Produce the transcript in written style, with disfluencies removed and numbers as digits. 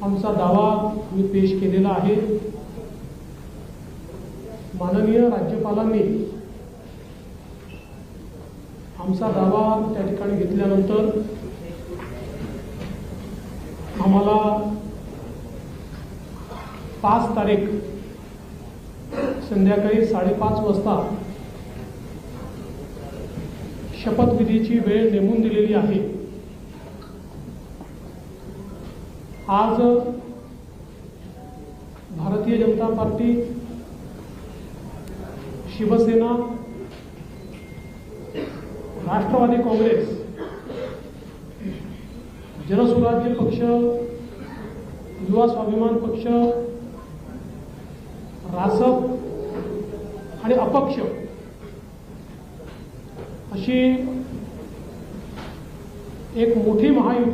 आमचा दावा मी पेश केलेला आहे। माननीय राज्यपालांनी आमचा दावा त्या ठिकाणी घेतल्यानंतर आम्हाला 5 तारीख संध्याकाळी 5:30 वाजता शपथविधीची वेळ नेमून दिलेली आहे। आज भारतीय जनता पार्टी, शिवसेना, राष्ट्रवादी काँग्रेस, जनसुराज्य पक्ष, युवा स्वाभिमान पक्ष, रासप आणि अपक्ष अशी एक मोठी महायुती